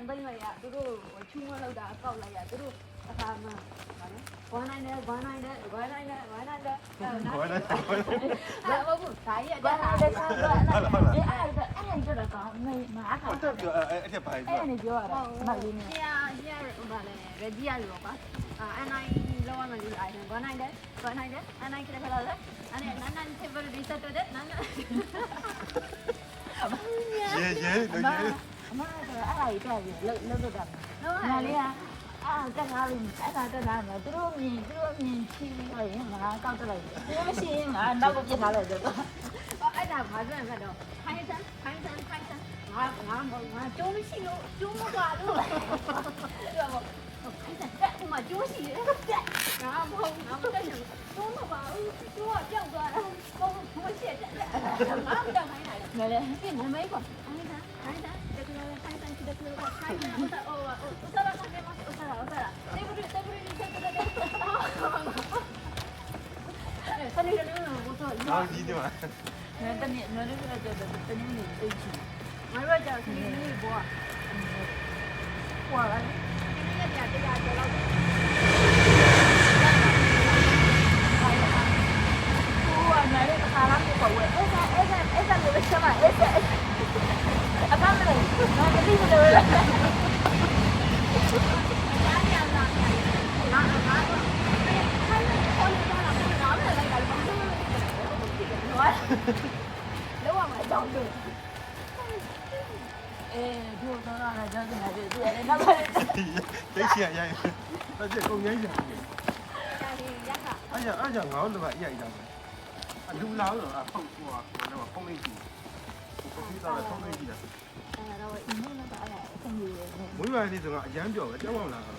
သိမ့်လိုက်ရသူတို့ချူးမလောက်တာအကောက်လိုက်ရသူတို့အခါမှဗာလဲဝမ်းနိုင်တယ်ဝမ်းနိုင်တယ်ဝမ်းနိုင်တယ်ဝမ်းနိုင်တယ်အဲ့ဟုတ်ဘူးဒါကြီးအတက်လာတယ်ဆိုတော့အဲ့ဒါကြတော့ကောင်းနေမှာအခါအဲ့ဒါဘာလဲ အဲ့နေပြောရတာမလေးနဲ့ဟိုဗာလဲရကြီးရလို့ပါအနိုင်လောရမယ်လို့အဲ့ဒါဝမ်းနိုင်တယ်ဝမ်းနိုင်တယ်အနိုင်ကလေးဖလာတယ်အဲ့နန်းနန်း favorite reset တဲ့နန်းရေအမအဲ့ဒါကြီးတက်ပြီးလှုပ်တာနော်လေတက်ကားလို့အဲ့ဒါတက်ကားမှာသူတို့မြင်ချီပြီးတော့ရင်ငါကောက်တက်လိုက်တယ်သူမရှိရင်ငါနောက်ကိုပြစ်ထားလိုက်တယ်အဲ့ဒါဘာပြောရမလဲတော့ခိုင်းစမ်းငါကျိုးမရှိလို့ကျိုးမကွာလို့ပြောပါခိုင်းစမ်းတက်ဟိုမှာကျိုးရှိတယ်တက်ငါမဟုတ်ငါမတက်ဘူးကျိုးမပါဘူးကျိုးကပြောက်သွားတာဟုတ်ရှိတယ်ငါမတက်ခိုင်းနိုင်တယ်လေဒီနမေးကွာခိုင်းစမ်းတကယ်ခိုင်းစမ်းတကယ်ခိုင်းစမ်းโอ้อุตส่าห์ทำได้มั้ยอุตส่าห์เตบรินี่เตสนิทกันလို့ဘုဆိုအော်ကြီးတယ်မှာတနေ့နော်လည်းကြတော့တနေ့နေသိချင်ငါတို့ကကြာစနေနေ့ဘောဟွာလာဒီနေ့ကတရားကျော်လောက်ဟိုအမေကခါလာမျိုးပေါ့အဲ့ဒါမျိုးပဲချက်ပါအဲ့ဒါအကမ်းလေးငါတတိမလို့လားလောကမှာကြောင်းတယ်ဒီတော့လာကြောင်းနေတာဒီလည်းနောက်ပါတိတ်ချင်ရရင်အဲ့ဒါကုန်ရိုင်းချင်အဲ့ကြောင့်ငါတို့ကရိုက်တာပဲလူလာတော့အဖောက်ဟိုကတော့ဖုန်းလေးကြည့်ဖုန်းလေးတော့ဖုန်းလေးကြည့်တာအဲ့တော့အင်းမနဲ့အဲ့ဒါအဆင်ပြေတယ်မွေးပါလေးဆိုတော့အရမ်းပြောပဲကြောက်အောင်လာတာ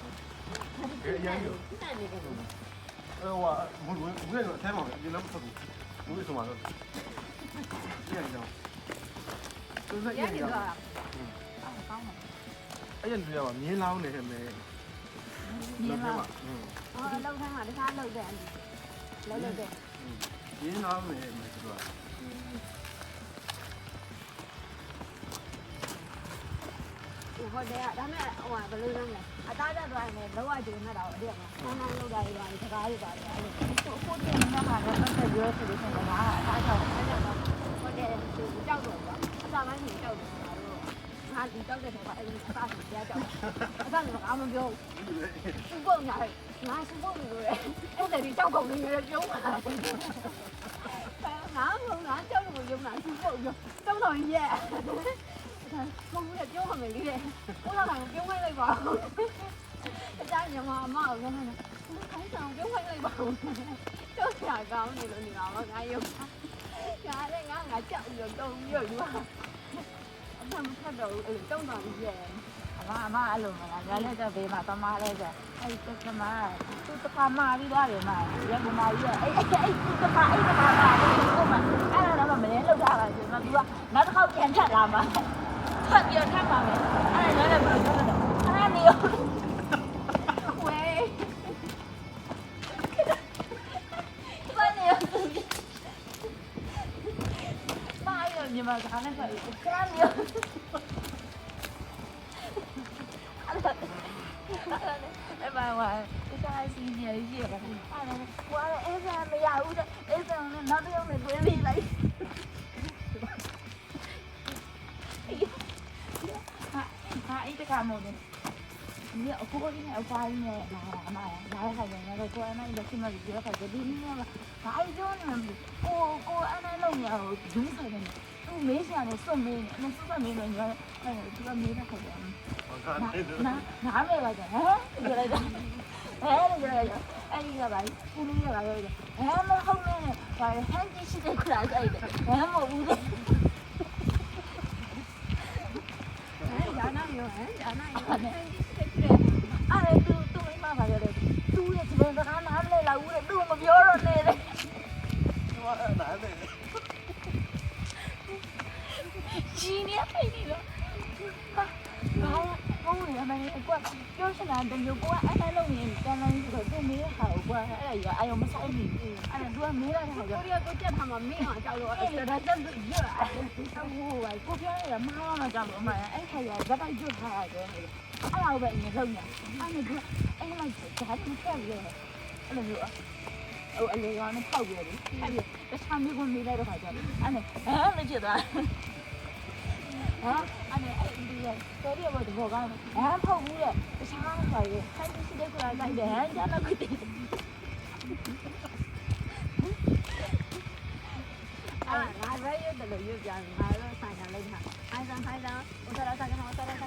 အရမ်းပြောမွေးတော့အထဲမှာအပြင်လည်းမထွက်ဘူးမွေးဆိုမှတော့ရိုက်တော့သူစက်ရိုက်တော့ကောင်းပါအဲ့ရလူရပါမြင်းလောင်းနေတယ်မယ်မြင်းလောင်းလောက်ထမ်းမှာတခြားလောက်တယ်လောက်တယ်မြင်းလောင်းနေမယ်ဆိုတော့ဟိုတယ်ဒါမဲ့ဟိုဘယ်လိုလုပ်လဲအသားတက်သွားရင်လောကကျုံနေတာတော့အရက်မှာဆန်းဆန်းလောက်တာတွေပါတကားတွေပါအဲ့လိုကိုတင်နေတာမှာတော့ပတ်သက်ပြောဆိုလို့ဆိုတော့ငါအသားချောက်အဲ့ဒါတော့ဟိုတယ်ကြောက်တော့ကွာအစားပိုင်းကြီးကြောက်တယ်ငါတို့ငါဒီကြောက်တဲ့တော့အဲ့ဒီအစားကြီးကြားကြောက်အစားကငါမပြောဘူးပုံညာငါစပုံလို့ရတယ်အဲ့ဒါဒီကြောက်ကုန်နေရပြုံးတာငါငါကြောက်လို့ရုံတာစပုံရောတုံးတော်ရဲ့မဟုတ်ဘူးလေပြောမှမယ်လေဘုရားကပြောခိုင်းလိုက်ပါအကြမ်းညီမအမကိုလည်းခိုင်းဆောင်ပြောခိုင်းလိုက်ပါတော့ဆရာကောင်းနေလို့နေတာပါငါရုပ်ငါလည်းငါကြောက်ပြီးတော့တုံပြီးတော့ယူပါအမှန်မဖတ်တော့ဘူးအဲ့လိုတုံတော်ကြီးရဲ့အမအဲ့လိုမလားငါလည်းတော့ဘေးမှာတမားလဲကြအဲ့ဒီတမားသူတခါမာပြီးသွားတယ်မရက်ကူမာကြီးရဲ့အဲ့သူတခါမာဟိုမှာအဲ့ဒါတော့မလဲလောက်တာပါရှင်မသူကနောက်တစ်ခေါက်ပြန်ထပ်လာမှာဖတ်ပြီးထပ်ပါမယ်အဲ့ဒါလည်းဘယ်လိုလုပ်လဲအဲ့နေရောဝေးဘာနေရောမာရောမြန်မာကလည်းခါနေရောအဲ့ဘာဝါဒီစားစီနေရည်ပါအဲ့ဝါအဲ့ဒါမရဘူးတဲ့အဲ့ဒါနဲ့နောက်တစ်ယောက်နဲ့တွဲပြီးလိုက်ဟာအဲ့တကမို့ဒီအခုကဒီအပိုင်းနဲ့လာအမလာခိုင်နေတော့ကိုအနိုင်လက်ရှိမှဒီရက်ခိုင်ဒီနေ့ကဘာကြောနေလဲကိုအနိုင်လုံးရအောင်ဒူးဆိုင်နေသူမေးစရာနဲ့စွတ်မေးနေစွတ်မေးနေတယ်အဲ့သူကမေးတာခိုင်တယ်နားမေးလိုက်တယ်ဟမ်ပြောလိုက်တယ်ပြောလိုက်တယ်အဲ့ဒီကပါဘူးလေးကပါပြောတယ်မဟုတ်နဲ့ဘာဟန်ကြီးရှိတဲ့ခလာဆိုင်တယ်မဟုတ်ဘူးလေညာနာရောညာနာရောအဲ့သူမိမပါရတယ်သူရဲ့ဒီဘက်ကနားမလဲလာဘူးလေသူမပြောတော့နေတယ်ဟောနားတယ်ကြီးနေထိုင်နေတော့ဟာဟုတ်နေ ရမယ်ကွာပြောချင်တာတမျိုးကွာအဲ့လုံးရင်တန်းလိုင်းဆိုတော့သူ့မေးတဲ့ဟာကိုကွာအဲ့ဒါကြီးအယုံမဆိုင်ဘူးအဲ့ဒါသူကမေးတာဟာကြော ကိုရီးယားကိုကြက်ထားမှာမင်းအောင်ကြောက်တော့အဲ့ဒါတက်ရွတ် ဟိုကိုပြောရမှာမကြောက်လို့အမအဲ့ခါရဇက်တိုက်ကျွတ်ထားရတယ်အဲ့ဒါပဲအရင်လုံးနေအဲ့ဒါကအဲ့လိုက်ဓာတ်မဆက်ရအဲ့လိုမျိုးဟိုအလေရောနဲ့ပေါက်ရတယ်အဲ့ဒီတခြားမျိုးကိုမေးလိုက်တော့ခါကျအဲ့နဲ့မချစ်သွားဟာအဲ့ဒီတော်ရဘောတော့ကောင်းဖောက်ဘူးလေတခြားဟာရခိုင်းရှိတဲ့ကွာလိုက်တယ်ဟမ်ကြားတော့ကြည့် အာငါပဲရွတ်တယ်လို့ရွတ်ကြငါတော့ဆိုင်တာလိုက်တာအိုင်ဆန်ဟိုင်တာဥစ္စာစားကတော့စားတယ်ဘာ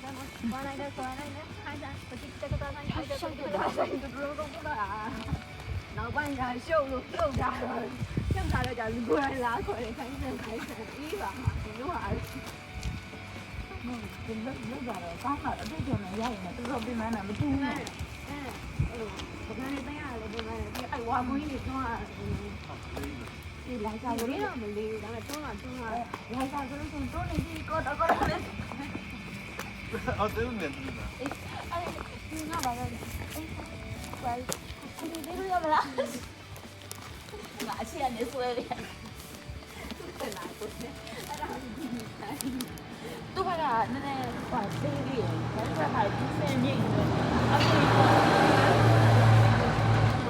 လိုက်လဲဆိုလိုက်လဲဟိုင်ဆန်ပတိတက်ကတော့ဆိုင်တယ်ဆိုင်တယ်ဒူတော့ကတော့နောက်ပိုင်းကရှုပ်လို့ပြုတ်တာရှုပ်တာတော့ကြာလူကိုယ်လာခေါ်တယ်ခိုင်းစံပြီးပါမှာဒီလိုဟာ ဒီလောက်ကတော့ကောင်းတာအတွေ့အကြုံနဲ့ရရင်တော့တော်တော်ပြန်လာမတူဘူး အဲ့ဘယ်ကနေတိုင်းရလဲဘယ်ကနေဒီအဲ့ဝါမွေးနေတော့ဒီလိုက်စားလို့တော့မလေးဘူးဒါပေမဲ့တွန်းလာရိုက်တာဆိုလို့ရှိရင်တွန်းနေပြီကောတော့လည်း အော်တယ်နေတယ် အဲ့ဒီငါပါတော့အဲ့ဘာကိုဒီလိုရမလားငါအချီကနေဆွဲတယ် တက်လာကိုအဲ့ဒါ သူကနည်းနည်းဟိုဆေးလေးရယ်ဒါကဟာဒီစင်ကြီးအဲ့ဒီ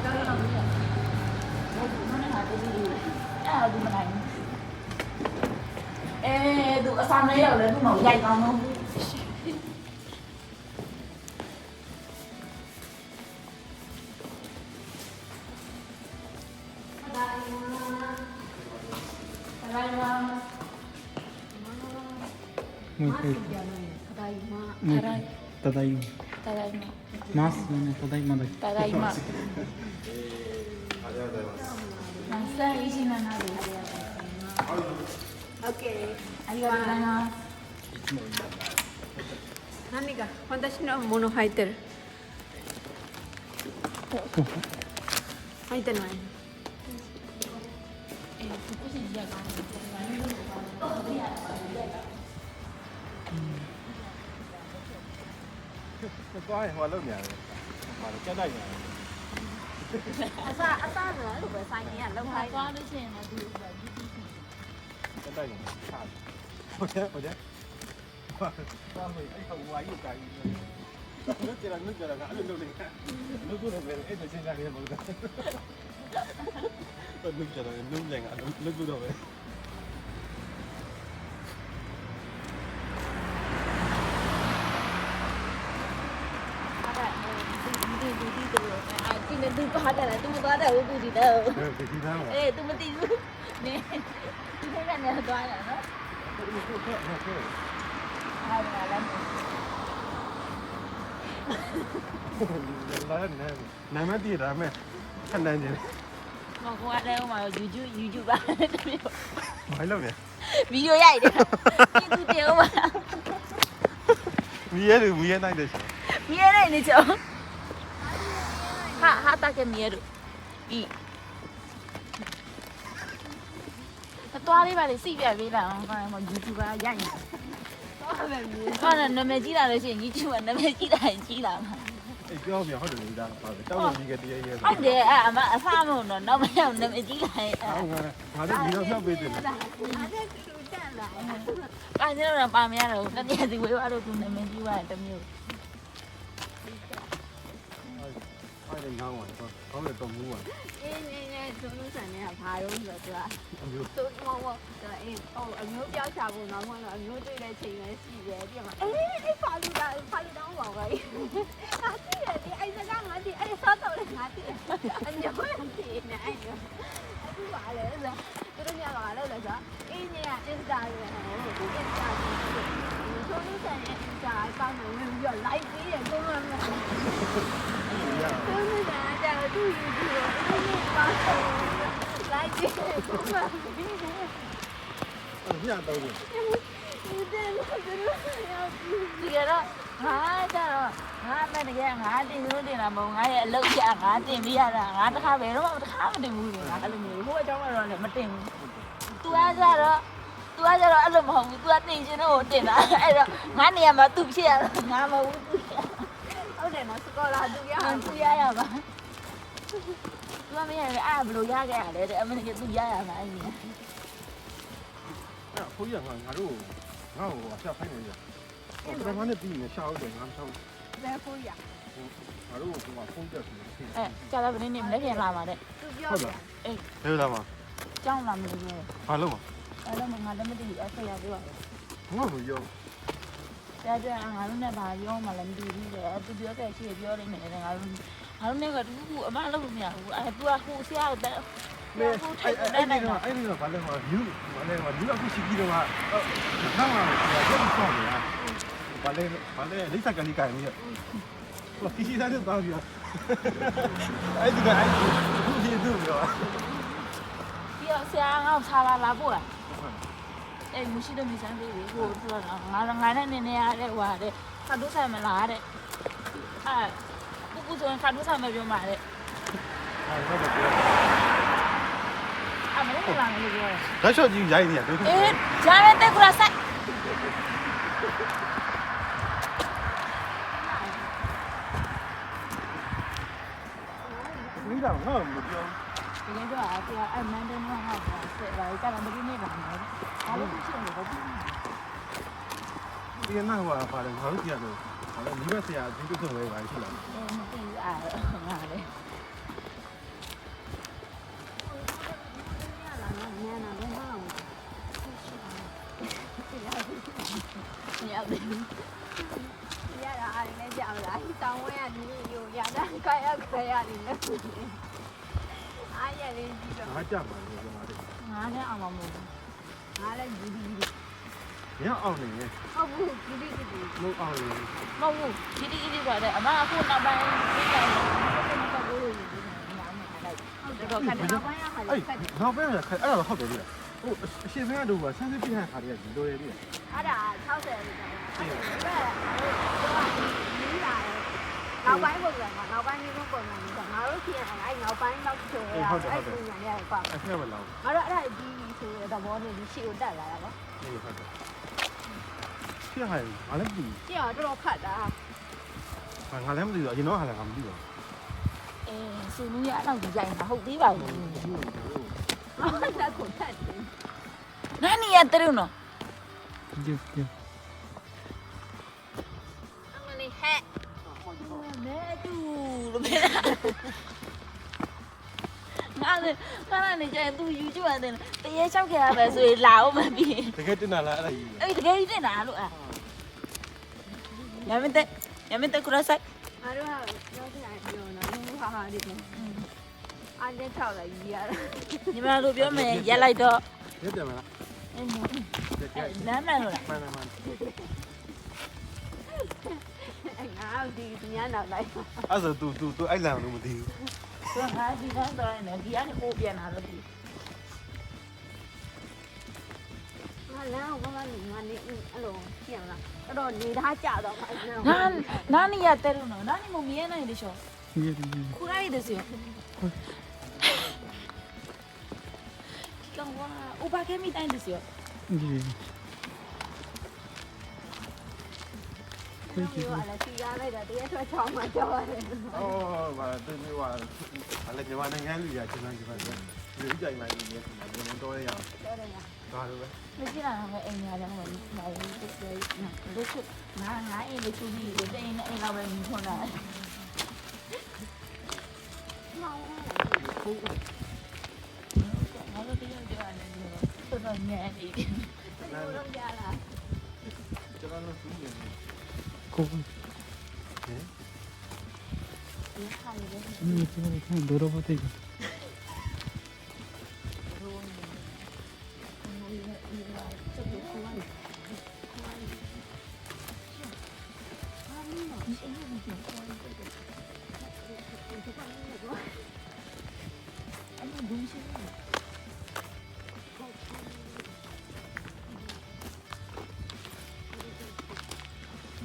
တော့တော့မင်းမနဟာဒီအဲ့ဒီမနိုင်သူအဆောင်လေးရောက်လဲသူ့မောင်ရိုက်ကောင်းတော့Más, today Monday. ဆန်ရေးနေနာတယ် Okay. အရီကဘာနာ Amiga, ¿cuántas no monohyder? Hyder no hay. သူကစီရကောင်းတယ် သွားရင်ဟိုလောက်ညာတယ်ဟာကြက်တိုက်ညာ အစားဆိုတော့ဘယ်ဆိုင်နေရလောက်ခိုင်း သွားလို့ရှိရင်လည်းသူ ကြက်တိုက်ညာချာဟုတ်တယ်သွားမယ်အဲ့ဟိုဝါယူကိုင်းနုကြရကအဲ့လိုလုပ်နေနုကတော့ပဲအဲ့ဒါချင်းကြတယ်မဟုတ်ဘူးနုကြတယ်နုလည်းငါနုကတော့ပဲ ဒီနေ့သူပါတယ်သူမသွားတယ်ဘူးသူဒီတော့ ဒီသားပါ အေးသူမသိဘူးနင်းဒီနေ့ကနေသွားရနော်အားရလာလာနာမတည်ရမယ်ခဏနေ မကွာလည်းဟိုမှာ YouTube ပါတမျိုး ဘာလုပ်လဲ ဗီဒီယိုရိုက်တယ်ဒီသူတေဦးမှာ မီးရဲနိုင်တယ်ရှင် မြဲနေနေကြောဟာတာကမြဲတို့ဤသွားလေးပါလေစိပြပေးလာအောင်ဟို YouTuber ရိုက်နေ တော့ပဲမြေ ဟာနာမည်ကြီးလာလို့ရှိရင် YouTube နာမည်ကြီးလာရင်ကြီးလာမှာ အေးပြောပြဟုတ်တယ်ဒီသားပါပဲတောင်းကြီးကတည်းရဲ့ ဟုတ်တယ်အမအဖမလို့တော့မရောက်နာမည်ကြီးလာရင် ဟုတ်ကဲ့ငါတို့ဒီတော့ဖြောက်ပေးတယ် အဲ့ဒါသူတက်လာ ပိုင်းနေတော့ပါမရတော့တကယ်စီဝေးသွားလို့သူနာမည်ကြီးသွားတယ်တမျိုး အဲ့ဒီငောင်းပါတော့ကောင်းတယ်တော့မူးပါ အင်းသူတို့ဆန်နေတာဘာလို့ဆိုတော့သူကမောအေးဟိုအမျိုးပြောက်ချဖို့တော့မဟုတ်တော့အမျိုးတွေ့တဲ့ချိန်လည်းရှိတယ်ပြမှာအေးအဲ့ဖာလူတောင်းပါပဲဟာတိတယ်ဒီအဲ့စကားငါတိအဲ့ဆော့တော့လည်းငါတိအညိုးတိနေအဲ့ညအခုပါလေဆိုသူတို့ညကလည်းလို့ဆိုအင်းညကအင်စတာရဲ့ဟိုဒီအင်စတာကိုသူတို့ဆန်ရဲ့အင်စတာကောင်းတယ်ဝင်ပြီးတော့ like ပေးတယ်ကိုမှမဟုတ်ဘူးသူတို့ကကြာသူ့ YouTube ကိုအင်းညပါဆို like ပေးတယ်ကိုမှမဟုတ်ဘူး ညတော့တယ် ဒီကတော့ငါကြတော့ငါမဲ့တကယ်ငါတင်လို့တင်တာမဟုတ်ငါရဲ့အလုပ်ကြငါတင်ပြရတာငါတစ်ခါပဲတော့တစ်ခါမတင်ဘူးလေငါအဲ့လိုမျိုးဟိုအကြောင်းကတော့လည်းမတင်ဘူး तू ကကြတော့ तू तू ကကျတော့အဲ့လိုမဟုတ်ဘူး तू ကတင်ရှင်တော့တင်တာအဲ့တော့ငါနေရာမှာ तू ဖြစ်ရတော့ငါမဟုတ်ဘူး तू ဟုတ်တယ်နော်စကောလာသူရ तू ရရပါ तू ကမရဘူးအဲ့ဘလို့ရခဲ့ရလဲတဲ့အမနဲ့ तू ရရမှာအဲ့ဒီ အဲ့ဖိုးကြီးကငါတို့ငါ့ကိုရှာဖိုင်းနေကြဟိုပထမနဲ့ပြီးနေရှာဟုတ်တယ်ငါမရှာဘူး ဘယ်ဖိုးရ ငါတို့ကဖုန်းတက်ပြီး အဲကြာလာဘယ်နေ့မလဲပြန်လာပါတဲ့ သူပြောတယ် ဘယ်လာမှာ ကြောင်းလာမလို့ပြော ဘာလို့မ အဲ့တော့ငါလည်းမသိဘူးအဲ့ဆက်ရပြော ငါ့ကိုရော တဲ့တဲ့ငါတို့နဲ့ဘာပြောမှလည်းမသိဘူးလေသူပြောတဲ့ရှိပြောနေတယ်ငါတို့နဲ့ကတူကူအမလုပ်လို့မရဘူးအဲ့ तू ကဟိုဆရာကိုတဲ့ မဲအဲ့ဒီတော့ဘာလဲမှာယူဘာလဲမှာယူအခုရှိပြီးတော့ဟာထားမှာဆရာကျဆောင်းနေတာဘာလဲလိမ့်စကန်ကြီးကိုင်နေရဟိုခီးသားတဲ့တောင်းပြအဲ့ဒီကအဲ့ဒီသူကြီးသူပြော ပြီးတော့ဆရာငါ့ကိုခြာလာပို့လားအဲ့မရှိတော့မစမ်းသေးဘူးဟိုသူကငါနဲ့နည်းနည်းရတဲ့ဟွာတဲ့ခါတို့ဆိုင်မလားတဲ့အဲ့ကူဆိုရင်ခါတို့ဆိုင်မပြောမှာတဲ့ အဲ့ဒါပြော အမလည်းလာလို့ပြောတယ် လက်လျှော့ကြီးရိုက်နေရတယ် အေးဂျာနဲ့တက်ကူလာဆိုင် မိတော့ငါ့မပြော ဒီနေ့တော့ဆရာအမန်တန်းတော့ဟောဆက်ပါကြတယ်မဒီနေ့လာမယ်ဘာလို့ဖြစ်နေလဲ ဒီကနေ့ဟိုပါလေငါတို့ကြည့်ရတယ်ဘာလဲမိဘဆရာဒီလိုဆိုလဲပါရှိလား အေးမသိဘူးအားငါလေ ညောက်တယ် ရတာအားလည်းကြောက်လာတောင်းဝဲရဒီလိုရတာခိုင်ရောက်ခဲ့ရတယ်လည်းအားရလေးကြည့်တော့ ငါကြမှာလေငါတို့ ငါနဲ့အောင်မမို့ ငါလည်းဒီဒီ ညအောင်နေ ဟုတ်ဘူးဒီဒီဒီ မဟုတ်အောင်လေ မဟုတ်ဘူးဒီဒီဒီပါတဲ့အမအခုနောက်ပိုင်းပြေးတယ်ဘာလို့လဲဒီမှာမလိုက် ဟုတ်တယ်တော့ခက်တယ်နောက်ပိုင်းရခါ အဲ့ လေးခက်တယ် နောက်ပိုင်းကခက်အဲ့ဒါဟုတ်တယ်လေဟိုအရှင်မင်းတို့ကဆန်းစစ်ပြတဲ့ခါတွေကဒီလိုလေ အဲ့ဒါ60လို့ပြောတာအဲ့ဒါနောက်ပိုင်းပုံစံမှာနောက်ပိုင်းမျိုးပုံစံမျိုးငါတို့ပြင်အောင်အဲ့နောက်ပိုင်းတော့ချိုးရအဲ့ပုံစံရတယ်ကွာ အဲ့ဒါမလား ငါတို့အဲ့ဒါဒီဆိုတဲ့သဘောနဲ့ဒီရှေ့ကိုတက်လာတာပေါ့ ဟုတ်ဟုတ်တယ်ဖြစ်ဟိုင်ငါလည်းမသိ ကြည့်အောင်တော်တော်ခတ်တာ ဘူးငါလည်းမသိဘူးအရင်တော့ဟာလည်းငါမသိဘူး အေးစူနူရတော့ဒီကြိုင်မှာဟုတ်သေးပါဘူး ဟုတ်တယ်ကိုခတ်တယ် နာနီရတဲ့ရုံနော် Dios, Dios. အမလေးဟဲ့ မဲတူလို့ပြောတာငါနေကြရင်သူယူကြရတယ်တရေလျှောက်ခဲ့ရပဲဆိုရင်လာအောင်မပြီး တကယ်တင်လာလားအဲ့ဒါကြီး အဲ့တကယ်ကြီးတင်တာလို့อ่ะရမတဲ့ကရဆိုင် ငါတို့ကပြောချင်တယ်ပြောနော်လူဟာဟာဒီနဲ့အားနဲ့ထောက်လိုက်ကြီးရတာ ညီမတို့ပြောမယ်ရက်လိုက်တော့ ရက်တယ်မလား အဲ့ ရက်တယ် လမ်းမှန်လို့လား မှန်တယ်မှန် ငါဒီညနောက်လိုက် အဲ့ဆို तू အဲ့လန်လို့မသိဘူး ဆိုဟာဒီကန်းတော့နေဒီကနေကိုပြန်လာလို့ဒီ ငါလည်းဘာမှငါနေအဲ့လိုပြင်လာတော့နေသားကြတော့မှ နာနီရတဲ့ရုံနော်နာနီမမြင်နိုင်တယ်ရှော Dios, Dios. ခုလိုက်တယ်စီကောင်ကဥပကေမိတိုင်းတယ်စီ Dios. ဒီလိုအလည်းစီရလိုက်တာတရက်ထွက်ချောင်းမှကြောက်ရတယ် အော်ဘာတင်နေပါအဲ့လေမြန်မာနိုင်ငံလူရချင်းချင်းပါဒီကြိုင်လိုက်နေတယ်ကျွန်တော်တော့ရအောင် တော်တယ်ညာ ဒါလိုပဲ မကြည့်လာတော့အိမ်ရတယ်ဟိုမှာလို့ပြောလို့ခုငါအိမ်လေးသူကြီးတဲ့အိမ်နဲ့အိမ်လောက်ပဲမြင်ထွန်းတာ မောင်း ဟုတ် ငါတို့တရားပြောရတယ်တော်တော်ညံ့နေတယ် ဘယ်လိုလုပ်ကြလား ကျွန်တော်တို့သူ့နေ ¿Cómo? ဒီခါလေးပဲ No, no, no, duro botella.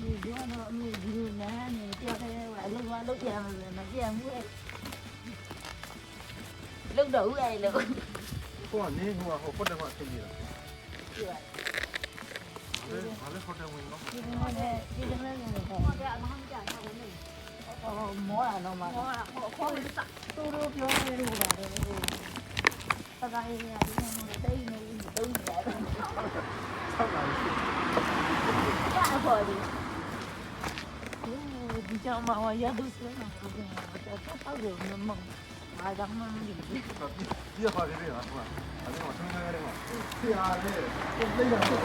ဒီကတော့အမေဒီလိုနားနေတယောက်တည်းကအလုံးဝလုံးပြန်မလို့မပြန်ဘူးလေလုံးတော့ဦးအဲ့လို ဟိုကနေဟိုပတ်တယ်မှာသိနေတာ ဘာလဲဟိုတယ်ဝင်တော့ ဒီနေ့နဲ့ဒီနေ့နဲ့ ဟောတဲ့အမမကြာတာဝင်နေ မောတာတော့မှ ဟောတာဟောခေါ်လို့စ တူတူပြောနေလို့ပါတယ်ဟိုပကားရည်ရဒီနေ့တိတ်နေတုံးနေတယ် ဆောက်လာပြီ ရပါဘူးဒီကြောင်မဝရဒုစရနာကိုပြန်တော့တော့တော့မမအားကြောင့်မလို့ ဒီရပါတယ်လေဟာအဲ့ဒါဆန်းဆန်းရတယ်မှာဆရာလေကိုပြိတာတော့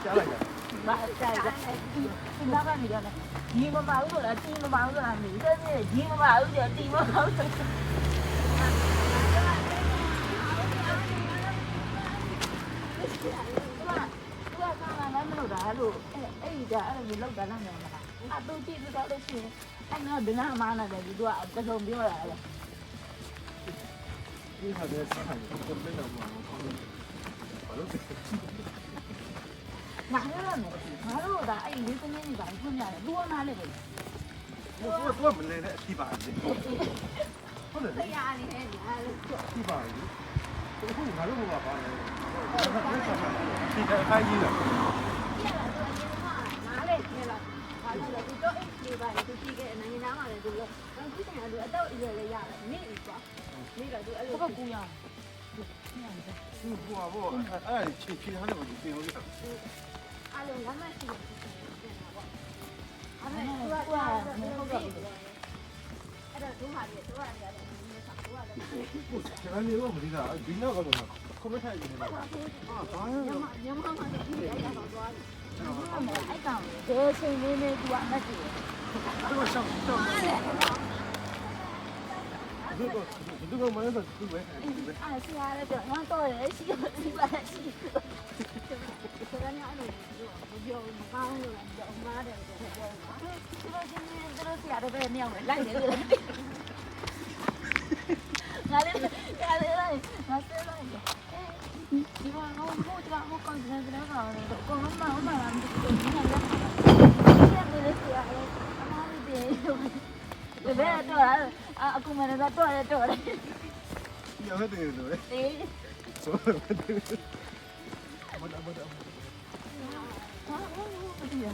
ကြားလိုက်တာ ဘာကြိုက်လဲဒီမှာကနေတော့ဒီမမအောင်လို့လားတီမမအောင်လို့လားမသိဘူးဒီမမအောင်တယ်တီမမအောင်တယ်သူကကားလာမလို့ဒါလို့အဲ့ဒီကအဲ့လိုလောက်တာလားမလားအတူကြည့်ပြီးတော့လို့ရှိရင်အဲ့တော့ဒီနာမနာတယ်သူကတစုံပြောတာလေ ဒီဟာတဲ့ဆန်းကိုပြိတာမှာဘာလို့ ငါလည်းမသိငါတို့ကအဲ့လေးသမီးကြီးပါဖွင့်ရတယ်သူကနားလေပဲ တော့မလဲတဲ့အထိပါလေဟုတ်တယ် ဆရာနေနေညာလို့ အထိပါလေအခုငါတို့ကပါလဲဒီကအခိုင်းကြီးလား ပြလာတော့အရင်ကနားလေနေလားဘာလို့လဲသူတော့အိတ်လေးပါသူကြည့်ခဲ့နိုင်ငံသားမှလည်းသူလို့အခုတည်းကသူအတော့အရွယ်လေးရတယ်နေပြီကွာနေတော့သူအဲ့လို ဘုကကူရ သူ့ဘွားဘောအဲ့ချီချီဟာလည်းမသိဘူးလေ အားလုံးလမ်းမရှိဘူးပြန်တာပေါ့အဲ့ဒါသူက မဟုတ်တော့ဘူး အဲ့တော့ဒုဟာတွေဒုဟာတွေရတယ်ဒီနေ့ဆောင်ဒုဟာလည်း ကျွန်တော်မျိုးမသိတာဒီနောက်ကတော့ကွန်မန့်ထိုင်နေတယ်ဟာဘာလဲ ညမမှလည်းဒီအဲ့ဒါတော့သွားတယ် အဲ့ကောင်ဘယ်ချိန်လေးလေးသူကအမတ်ကြီး တော့ရှောင်းရှောင်းဒီကမှလည်းသူ့ပဲ အဲ့ဆရာလည်းတော့ငါတော့ရရှိရှိပါရှိ ဆိုတော့ညအဲ့လိုပြောမကောင်းလို့လည်းပြောမားတယ်ပြောပြောပါ သူတို့ချင်းချင်းတို့ဆရာတွေပဲမြောက်လိုက်နေတယ်ငါလည်းငါဆဲလိုက်ဒီမှာဟိုကွန်စံကတော့တော့ကောင်းမှမလာဘူးဒီနေ့လည်းဆရာလည်းအမားတွေဘယ်တော့အခုမှလည်းတော့ရတော့တယ် ဒီအောင်တယ်လို့လေ အေး ဆိုတော့ဘာလို့ဘာလို့ ဟာဟိုဒီရ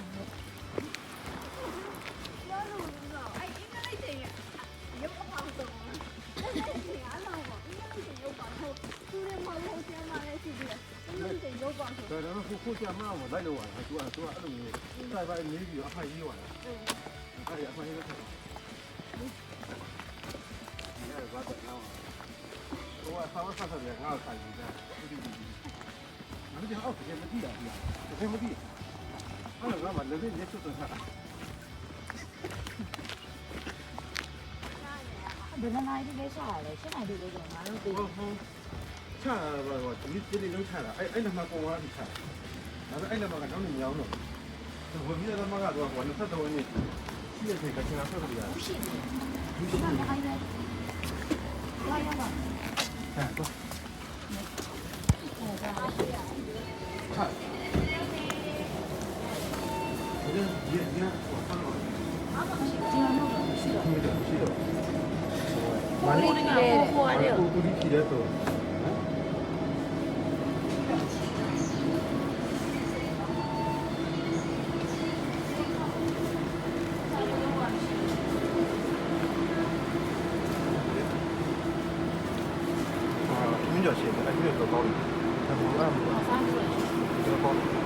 ပြောလို့တော့အဲ့အင်္ဂလိပ်တွေရုပ်အဖောက်တော့အဲ့ဒါအားလုံးပေါ့အင်္ဂလိပ်တွေရုပ်ပါဟုတ်သူတွေမဟုတ်ဆရာမလည်းရှိတယ်အင်္ဂလိပ်တွေရုပ်ပါဆို ဒါတော့ကိုကြမှာမလိုက်လို့ရတယ်သူကအဲ့လိုမျိုးစိုက်ပိုင်းနေပြီးအဖိုက်ကြီးသွားတယ်အဲ့အဖိုက်ကြီးတော့ဒီကဘာတော့နော်ဟိုကဆောင်းဆက်ဆက်ရငါ့ကိုဆိုင်နေတာဒီမင်းတို့အောက်ကမသိတာဒီကမသိအဲ့တော့ငါမှလည်းလက်စွပ်တော့ထား ဘယ်နိုင်ဒီလေးရှာလဲရှင်းနိုင်ဒီလေးကငါတို့သိ ဟုတ်ဟုတ်ချာတော့ဒီဒီလုံးချတာအဲ့နမကောင်ကဒီချာဒါပေမဲ့အဲ့နမကနောက်နေမြောင်းတော့ဘယ်လိုလဲနမကတော့ဘာလို့ဆက်တော့နေရှိတဲ့ကချင်တာဆက်လို့ရတယ် ရှိတယ် ဘူးရှိ ဘာ တယ် နိုင်လဲလာရပါ ဟာတော့ အဲ့ဒါ ဟာဒီဟောတော့ ဒီမှာတော့ရှိတော့ ရှိတော့ရှိတော့ ဘာလို့လဲဟိုရတယ် ကိုဒီကြည့်ရတော့ မင်းကြော်ရှိတယ်အဲ့ဒီတော့ကောင်းတယ်ဒါမှမဟုတ် စားလို့ တော့ကောင်းတယ်